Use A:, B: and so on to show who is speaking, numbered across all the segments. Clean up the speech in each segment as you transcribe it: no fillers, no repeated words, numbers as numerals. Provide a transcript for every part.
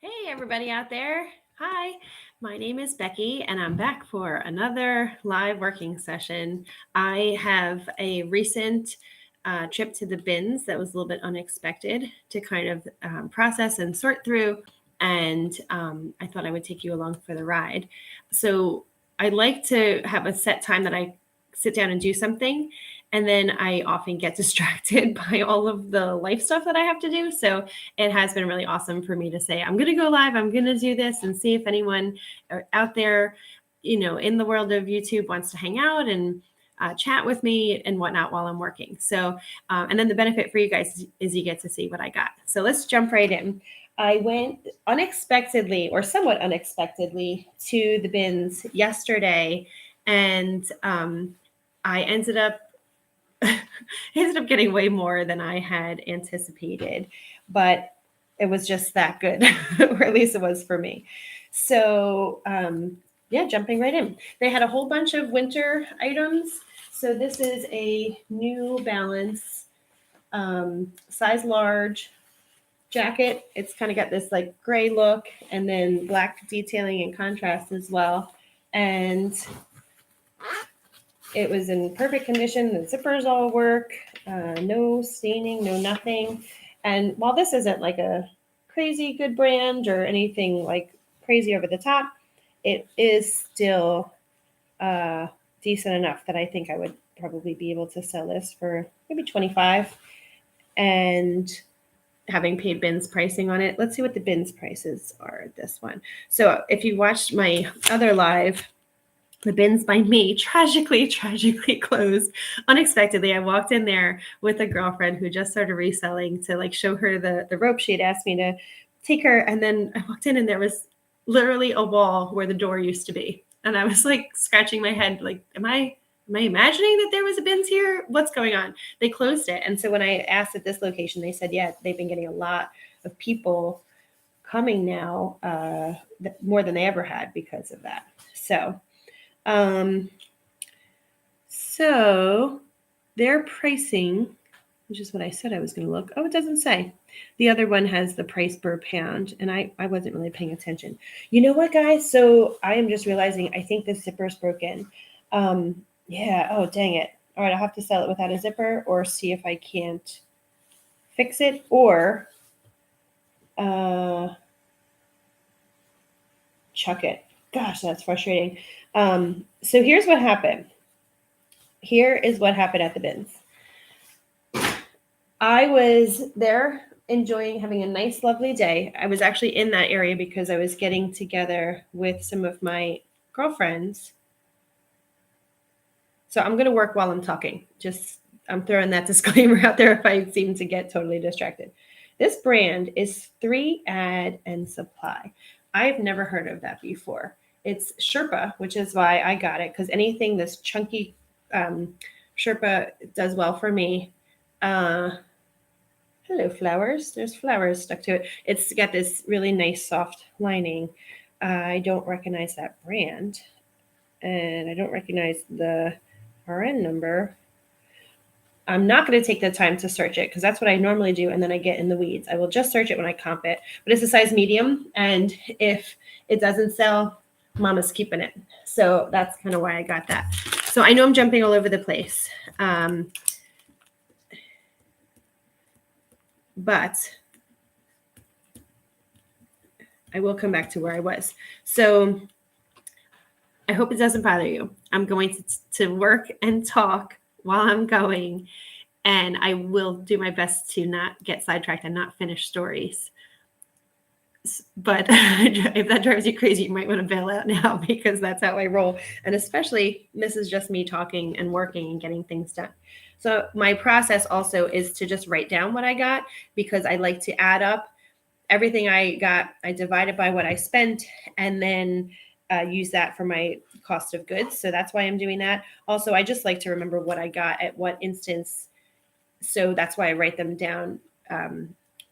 A: Hey, everybody out there. Hi, my name is Becky, and I'm back for another live working session. I have a recent trip to the BINS that was a little bit unexpected to kind of process and sort through, and I thought I would take you along for the ride. So I like to have a set time that I sit down and do something. And then I often get distracted by all of the life stuff that I have to do. So it has been really awesome for me to say, I'm going to go live, I'm going to do this, and see if anyone out there, in the world of YouTube wants to hang out and chat with me and whatnot while I'm working. So, and then the benefit for you guys is you get to see what I got. So let's jump right in. I went unexpectedly or somewhat unexpectedly to the BINS yesterday, and I ended up getting way more than I had anticipated, but it was just that good, or at least it was for me. So, jumping right in. They had a whole bunch of winter items. So this is a New Balance size large jacket. It's kind of got this like gray look and then black detailing and contrast as well. And it was in perfect condition. The zippers all work, no staining, no nothing. And while this isn't like a crazy good brand or anything like crazy over the top, it is still decent enough that I think I would probably be able to sell this for maybe $25. And having paid BINS pricing on it, let's see what the BINS prices are at this one. So if you watched my other live, the BINS by me tragically closed unexpectedly. I walked in there with a girlfriend who just started reselling to like show her the rope she had asked me to take her. And then I walked in and there was literally a wall where the door used to be. And I was like scratching my head, like, am I imagining that there was a BINS here? What's going on? They closed it. And so when I asked at this location, they said, yeah, they've been getting a lot of people coming now, more than they ever had because of that. So their pricing, which is what I said I was going to look. Oh, it doesn't say. The other one has the price per pound, and I wasn't really paying attention. You know what, guys? So I am just realizing I think the zipper's broken. Yeah. Oh, dang it. All right, I'll have to sell it without a zipper or see if I can't fix it or chuck it. Gosh, that's frustrating. So here's what happened. Here is what happened at the BINS. I was there enjoying having a nice, lovely day. I was actually in that area because I was getting together with some of my girlfriends. So I'm going to work while I'm talking. I'm throwing that disclaimer out there if I seem to get totally distracted. This brand is 3 Ad and Supply. I've never heard of that before. It's Sherpa, which is why I got it, because anything this chunky Sherpa does well for me. Hello, flowers. There's flowers stuck to it. It's got this really nice soft lining. I don't recognize that brand, and I don't recognize the RN number. I'm not going to take the time to search it because that's what I normally do, and then I get in the weeds. I will just search it when I comp it. But it's a size medium, and if it doesn't sell, Mama's keeping it. So that's kind of why I got that. So I know I'm jumping all over the place. But I will come back to where I was. So I hope it doesn't bother you. I'm going to work and talk while I'm going, and I will do my best to not get sidetracked and not finish stories. But if that drives you crazy, you might want to bail out now because that's how I roll. And especially this is just me talking and working and getting things done. So my process also is to just write down what I got because I like to add up everything I got. I divide it by what I spent and then use that for my cost of goods. So that's why I'm doing that. Also, I just like to remember what I got at what instance. So that's why I write them down.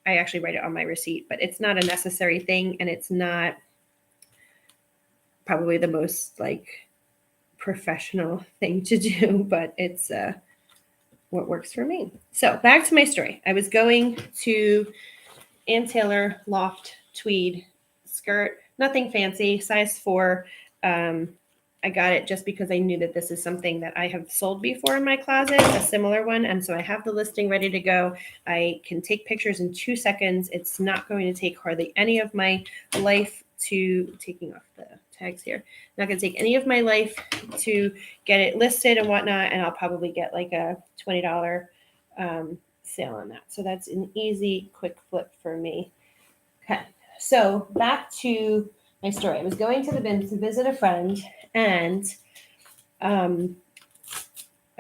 A: I actually write it on my receipt, but it's not a necessary thing. And it's not probably the most like professional thing to do, but it's what works for me. So back to my story. I was going to Ann Taylor Loft Tweed skirt, nothing fancy, size 4. I got it just because I knew that this is something that I have sold before in my closet, a similar one. And so I have the listing ready to go. I can take pictures in 2 seconds. It's not going to take hardly any of my life to, taking off the tags here, not going to take any of my life to get it listed and whatnot. And I'll probably get like a $20 sale on that. So that's an easy, quick flip for me. Okay. So back to my story. I was going to the BINS to visit a friend, and I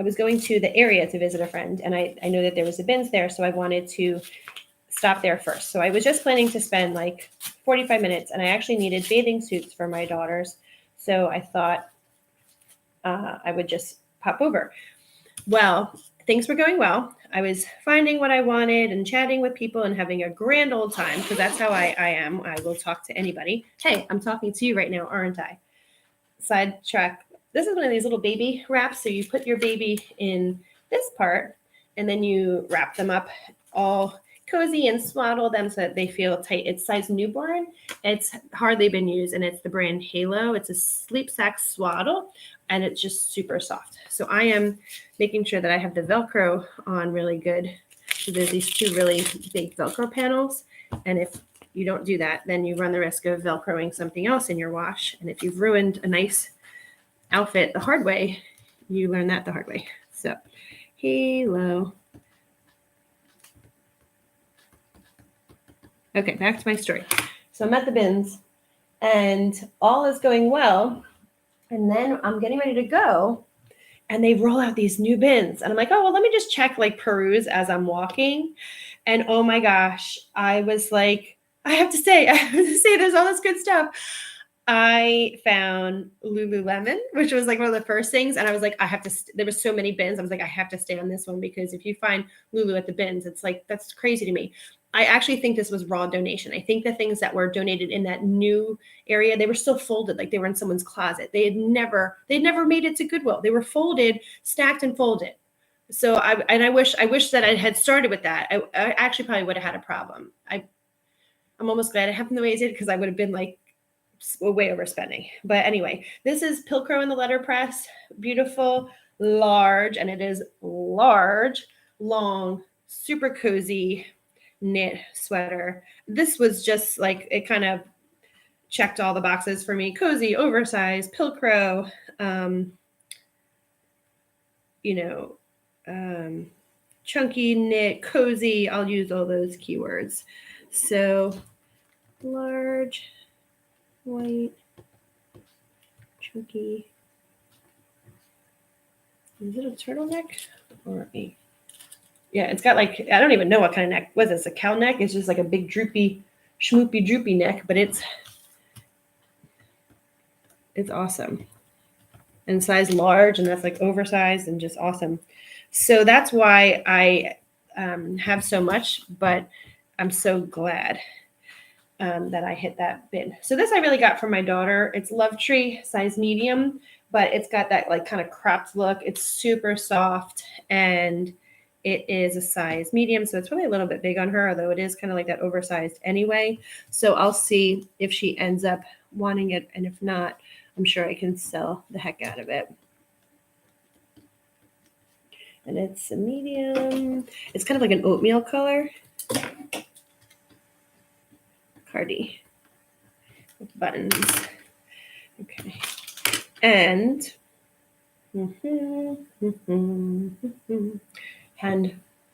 A: was going to the area to visit a friend, and I know that there was a BINS there, so I wanted to stop there first. So I was just planning to spend like 45 minutes, and I actually needed bathing suits for my daughters. So I thought I would just pop over. Well, things were going well. I was finding what I wanted and chatting with people and having a grand old time, because that's how I am. I will talk to anybody. Hey, I'm talking to you right now, aren't I? Sidetrack. This is one of these little baby wraps. So you put your baby in this part, and then you wrap them up all cozy and swaddle them so that they feel tight. It's size newborn. It's hardly been used, and it's the brand Halo. It's a sleep sack swaddle, and it's just super soft. So I am making sure that I have the Velcro on really good. So there's these 2 really big Velcro panels, and if you don't do that, then you run the risk of Velcroing something else in your wash. And if you've ruined a nice outfit the hard way, you learn that the hard way. So, Halo. Okay, back to my story. So I'm at the BINS, and all is going well. And then I'm getting ready to go, and they roll out these new BINS. And I'm like, oh, well, let me just check, like, peruse as I'm walking. And oh my gosh, I was like, I have to say, there's all this good stuff. I found Lululemon, which was like one of the first things. And I was like, there was so many BINS. I was like, I have to stay on this one, because if you find Lulu at the BINS, it's like, that's crazy to me. I actually think this was raw donation. I think the things that were donated in that new area, they were still folded, like they were in someone's closet. They'd never made it to Goodwill. They were folded, stacked and folded. So I wish that I had started with that. I actually probably would have had a problem. I'm almost glad it happened the way it did, because I would have been like way overspending. But anyway, this is Pilcrow in the letterpress. Beautiful, large, and it is large, long, super cozy knit sweater. This was just like, it kind of checked all the boxes for me. Cozy, oversized, Pilcrow, chunky knit, cozy. I'll use all those keywords. So large, white, chunky. Is it a turtleneck or a? Yeah, it's got like, I don't even know what kind of neck. Was this a cow neck? It's just like a big droopy, schmoopy droopy neck, but it's awesome. And size large, and that's like oversized and just awesome. So that's why I have so much, but I'm so glad that I hit that bin. So this I really got from my daughter. It's Love Tree, size medium, but it's got that like kind of cropped look. It's super soft, and it is a size medium. So it's really a little bit big on her, although it is kind of like that oversized anyway. So I'll see if she ends up wanting it. And if not, I'm sure I can sell the heck out of it. And it's a medium. It's kind of like an oatmeal color. Cardi with buttons. Okay. And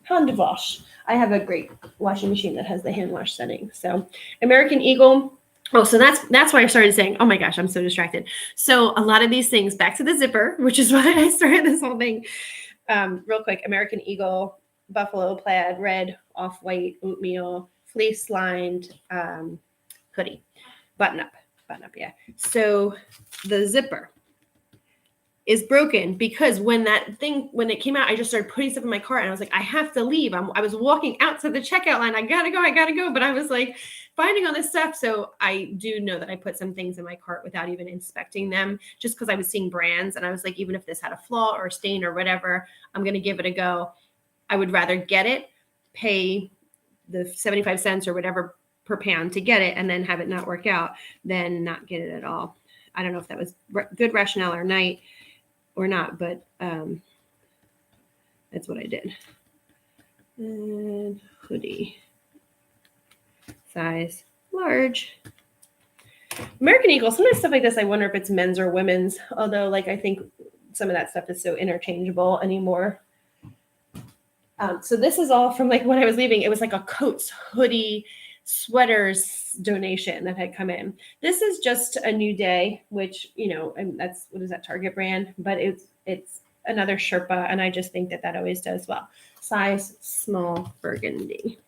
A: hand wash. I have a great washing machine that has the hand wash setting. So American Eagle. Oh, so that's why I started saying, oh my gosh, I'm so distracted. So a lot of these things, back to the zipper, which is why I started this whole thing. Real quick, American Eagle, buffalo plaid, red, off-white, oatmeal, fleece lined hoodie, button up, yeah. So the zipper is broken because when it came out, I just started putting stuff in my cart, and I was like, I have to leave. I was walking out to the checkout line. I gotta go. But I was like finding all this stuff. So I do know that I put some things in my cart without even inspecting them, just because I was seeing brands, and I was like, even if this had a flaw or a stain or whatever, I'm going to give it a go. I would rather get it, pay the 75 cents or whatever per pound to get it and then have it not work out than not get it at all. I don't know if that was good rationale or not, but that's what I did. And hoodie, size large. American Eagle, sometimes stuff like this, I wonder if it's men's or women's, although like I think some of that stuff is so interchangeable anymore. So this is all from like when I was leaving. It was like a coats, hoodie, sweaters donation that had come in. This is just a new day, which, you know, and that's, what is that, Target brand? But it's another Sherpa, and I just think that always does well. Size small burgundy.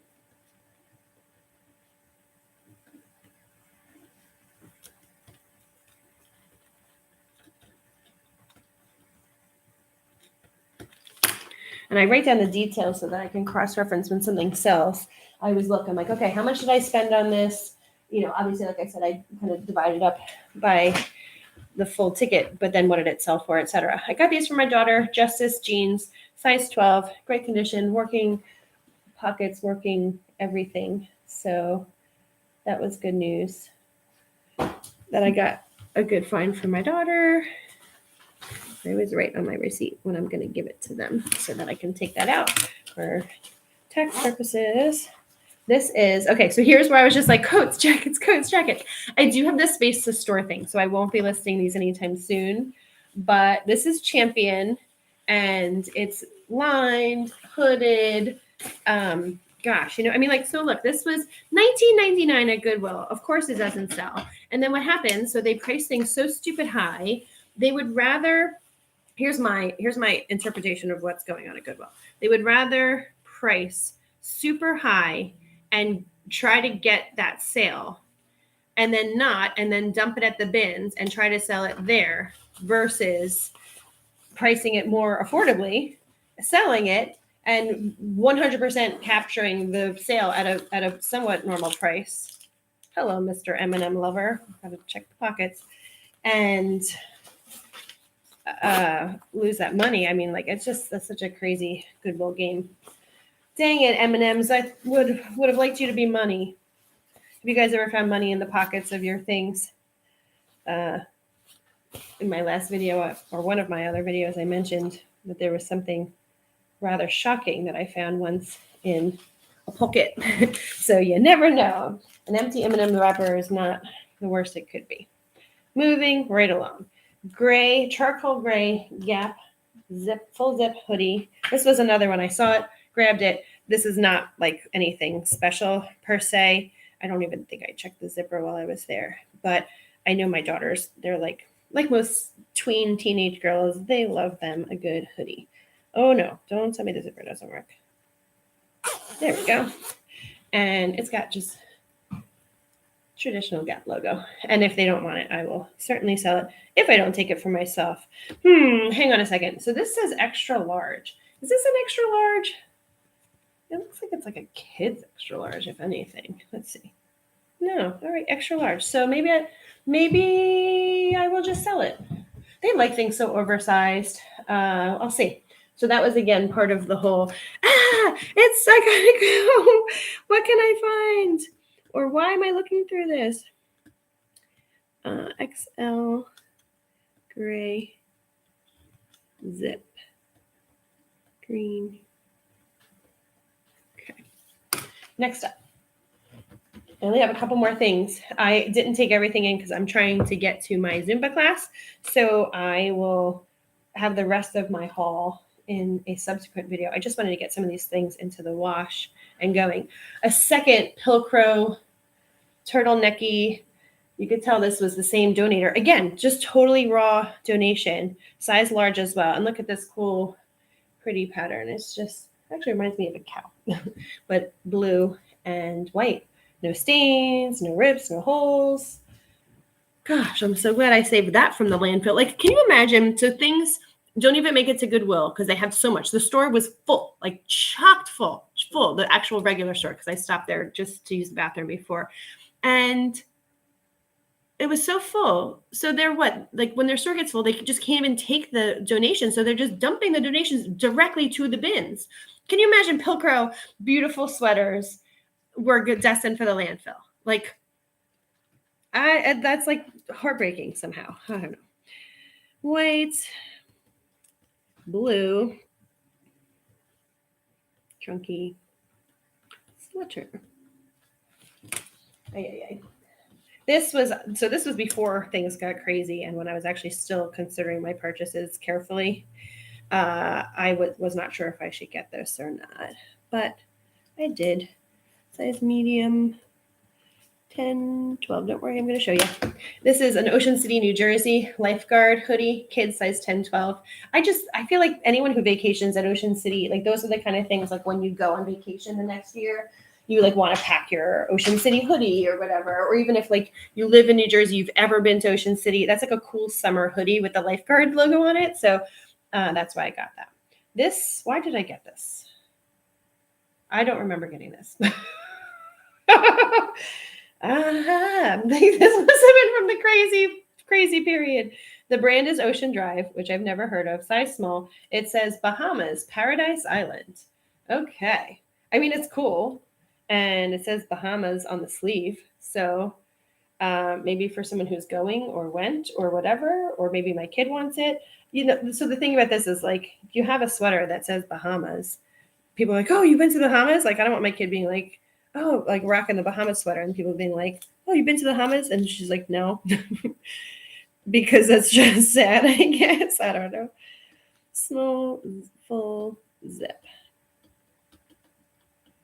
A: And I write down the details so that I can cross-reference when something sells. I always look, I'm like, okay, how much did I spend on this? You know, obviously, like I said, I kind of divided up by the full ticket, but then what did it sell for, et cetera. I got these for my daughter, Justice jeans, size 12, great condition, working pockets, working everything. So that was good news. That I got a good find for my daughter. I always write on my receipt when I'm going to give it to them so that I can take that out for tax purposes. This is, okay, so here's where I was just like, coats, jackets. I do have the space to store things, so I won't be listing these anytime soon. But this is Champion, and it's lined, hooded. Gosh, you know, I mean, like, so look, this was $19.99 at Goodwill. Of course it doesn't sell. And then what happens, so they price things so stupid high, they would rather, here's my interpretation of what's going on at Goodwill. They would rather price super high and try to get that sale and then dump it at the bins and try to sell it there versus pricing it more affordably, selling it, and 100% capturing the sale at a somewhat normal price. Hello, Mr. M&M lover. Got to check the pockets. And lose that money. I mean, like, that's such a crazy Goodwill game. Dang it, M&Ms. I would have liked you to be money. Have you guys ever found money in the pockets of your things? In my last video, or one of my other videos, I mentioned that there was something rather shocking that I found once in a pocket. So you never know. An empty M&M wrapper is not the worst it could be. Moving right along. Gray, charcoal gray Gap full zip hoodie. This was another one. I saw it, grabbed it. This is not like anything special per se. I don't even think I checked the zipper while I was there. But I know my daughters, they're like most tween teenage girls, they love them a good hoodie. Oh no, don't tell me the zipper doesn't work. There we go. And it's got just traditional Gap logo. And if they don't want it, I will certainly sell it if I don't take it for myself. Hang on a second. So this says extra large. Is this an extra large? It looks like it's like a kid's extra large, if anything. Let's see. No, all right, extra large. So maybe I will just sell it. They like things so oversized. I'll see. So that was, again, part of the whole, I gotta go. What can I find? Or why am I looking through this? XL gray zip green. Okay. Next up. I only have a couple more things. I didn't take everything in because I'm trying to get to my Zumba class. So I will have the rest of my haul in a subsequent video. I just wanted to get some of these things into the wash and going. A second Pilcrow turtlenecky. You could tell this was the same donator. Again, just totally raw donation, size large as well. And look at this cool, pretty pattern. It's just, actually reminds me of a cow, but blue and white. No stains, no rips, no holes. Gosh, I'm so glad I saved that from the landfill. Like, can you imagine? So things don't even make it to Goodwill because they have so much. The store was full, like chocked full, the actual regular store, because I stopped there just to use the bathroom before. And it was so full. So they're like when their store gets full, they just can't even take the donations. So they're just dumping the donations directly to the bins. Can you imagine Pilcrow, beautiful sweaters, were destined for the landfill. Like, that's like heartbreaking somehow. I don't know. White, blue, chunky sweater. This was before things got crazy, and when I was actually still considering my purchases carefully. I was not sure if I should get this or not, but I did. Size medium, 10, 12. Don't worry, I'm going to show you. This is an Ocean City, New Jersey lifeguard hoodie, kids size 10, 12. I feel like anyone who vacations at Ocean City, like those are the kind of things like when you go on vacation the next year, you like want to pack your Ocean City hoodie or whatever. Or even if like you live in New Jersey, you've ever been to Ocean City, that's like a cool summer hoodie with the lifeguard logo on it. So that's why I got that. Why did I get this? I don't remember getting this. This must have been from the crazy period. The brand is Ocean Drive, which I've never heard of, size small. It says Bahamas, Paradise Island. Okay. I mean, it's cool. And it says Bahamas on the sleeve. So maybe for someone who's going or went or whatever, or maybe my kid wants it. So the thing about this is like, if you have a sweater that says Bahamas, people are like, oh, you've been to the Bahamas? Like, I don't want my kid being like, oh, like rocking the Bahamas sweater. And people being like, oh, you've been to the Bahamas? And she's like, no, because that's just sad, I guess. I don't know. Small, full zip.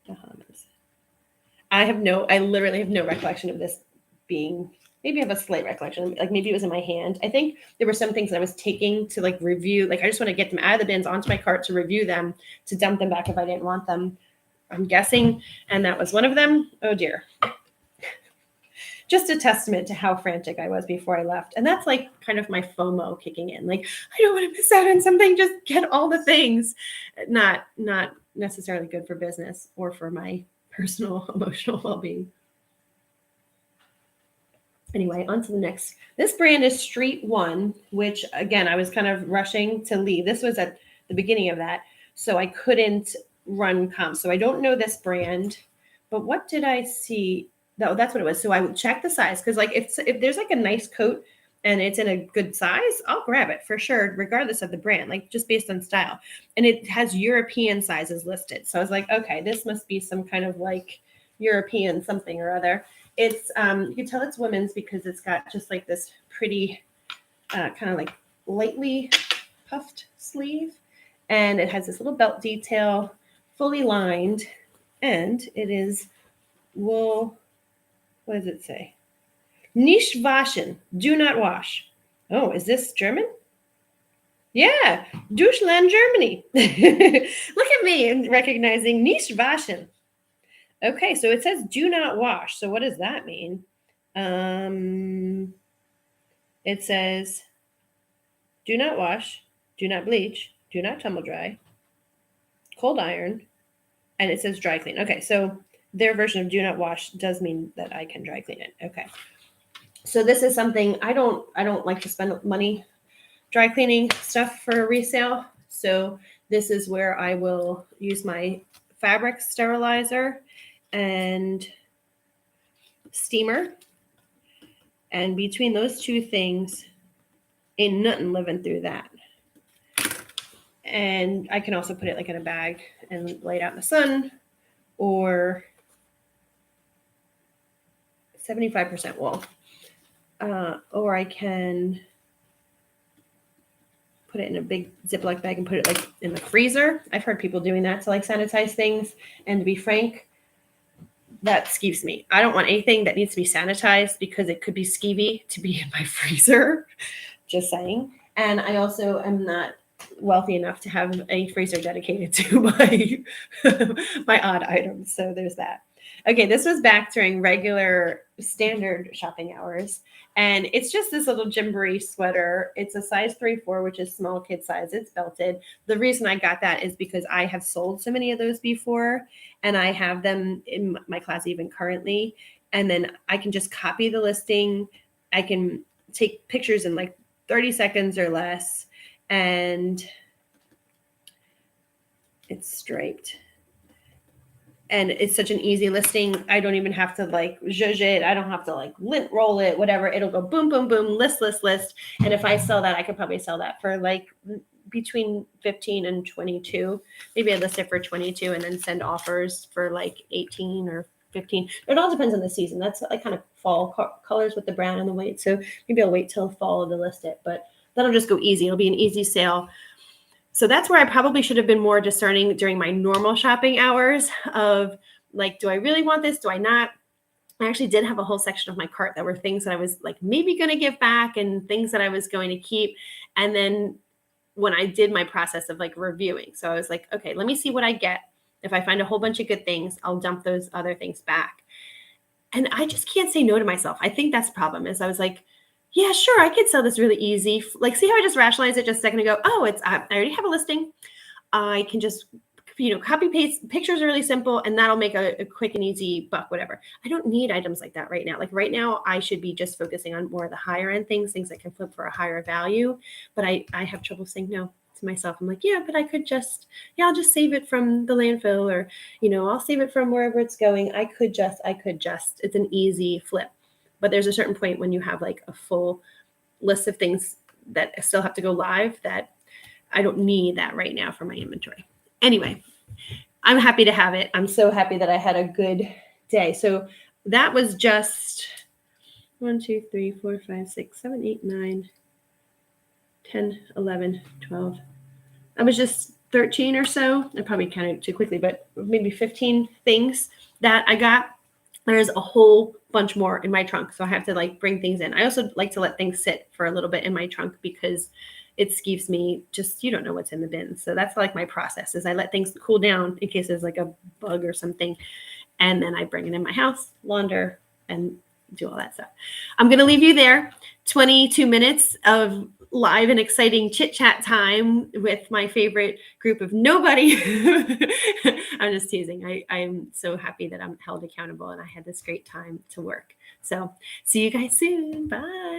A: Bahamas. I literally have no recollection of this being, maybe I have a slight recollection. Like maybe it was in my hand. I think there were some things that I was taking to like review. Like I just want to get them out of the bins onto my cart to review them, to dump them back if I didn't want them, I'm guessing. And that was one of them. Oh dear. Just a testament to how frantic I was before I left. And that's like kind of my FOMO kicking in. Like, I don't want to miss out on something. Just get all the things. Not necessarily good for business or for my personal emotional well-being. Anyway, on to the next. This brand is Street One, which again, I was kind of rushing to leave. This was at the beginning of that, so I couldn't run comps. So I don't know this brand, but what did I see? No, that's what it was. So I would check the size because like if there's like a nice coat and it's in a good size, I'll grab it for sure, regardless of the brand, like just based on style. And it has European sizes listed. So I was like, okay, this must be some kind of like European something or other. It's you can tell it's women's because it's got just like this pretty kind of like lightly puffed sleeve, and it has this little belt detail, fully lined, and it is wool. What does it say? Nicht waschen, do not wash. Oh, is this German? Yeah, Deutschland, Germany. Look at me and recognizing nicht waschen. Okay, so it says do not wash. So what does that mean? It says do not wash, do not bleach, do not tumble dry, cold iron, and it says dry clean. Okay, so their version of do not wash does mean that I can dry clean it. Okay. So this is something I don't like to spend money dry cleaning stuff for resale. So this is where I will use my fabric sterilizer and steamer. And between those two things, ain't nothing living through that. And I can also put it like in a bag and lay it out in the sun, or 75% wool. Or I can put it in a big Ziploc bag and put it like in the freezer. I've heard people doing that to like sanitize things. And to be frank, that skeeves me. I don't want anything that needs to be sanitized because it could be skeevy to be in my freezer. Just saying. And I also am not wealthy enough to have a freezer dedicated to my odd items. So there's that. Okay, this was back during regular standard shopping hours. And it's just this little gymboree sweater. It's a size 3-4, which is small kid size. It's belted. The reason I got that is because I have sold so many of those before, and I have them in my class even currently. And then I can just copy the listing. I can take pictures in like 30 seconds or less. And it's striped. And it's such an easy listing. I don't even have to like zhuzh it. I don't have to like lint roll it, whatever. It'll go boom, boom, boom, list. And if I sell that, I could probably sell that for like between 15 and 22. Maybe I list it for 22 and then send offers for like 18 or 15. It all depends on the season. That's like kind of fall colors with the brown and the white. So maybe I'll wait till fall to list it, but that'll just go easy. It'll be an easy sale. So that's where I probably should have been more discerning during my normal shopping hours of like, do I really want this? Do I not? I actually did have a whole section of my cart that were things that I was like maybe going to give back and things that I was going to keep. And then when I did my process of like reviewing, so I was like, okay, let me see what I get. If I find a whole bunch of good things, I'll dump those other things back. And I just can't say no to myself. I think that's the problem is I was like, yeah, sure, I could sell this really easy. Like, see how I just rationalized it just a second ago? Oh, I already have a listing. I can just, copy paste. Pictures are really simple, and that'll make a quick and easy buck, whatever. I don't need items like that right now. Like right now, I should be just focusing on more of the higher end things that can flip for a higher value. But I have trouble saying no to myself. I'm like, yeah, but I could just, I'll just save it from the landfill, or, I'll save it from wherever it's going. I could just. It's an easy flip. But there's a certain point when you have like a full list of things that still have to go live that I don't need that right now for my inventory. Anyway, I'm happy to have it. I'm so happy that I had a good day. So that was just 1, 2, 3, 4, 5, 6, 7, 8, 9, 10, 11, 12. I was just 13 or so. I probably counted too quickly, but maybe 15 things that I got. There's a whole bunch more in my trunk. So I have to like bring things in. I also like to let things sit for a little bit in my trunk because it skeeves me. Just, you don't know what's in the bin. So that's like my process is I let things cool down in case there's like a bug or something. And then I bring it in my house, launder, and do all that stuff. I'm going to leave you there. 22 minutes of live and exciting chit chat time with my favorite group of nobody. I'm just teasing. I'm so happy that I'm held accountable and I had this great time to work. So see you guys soon. Bye.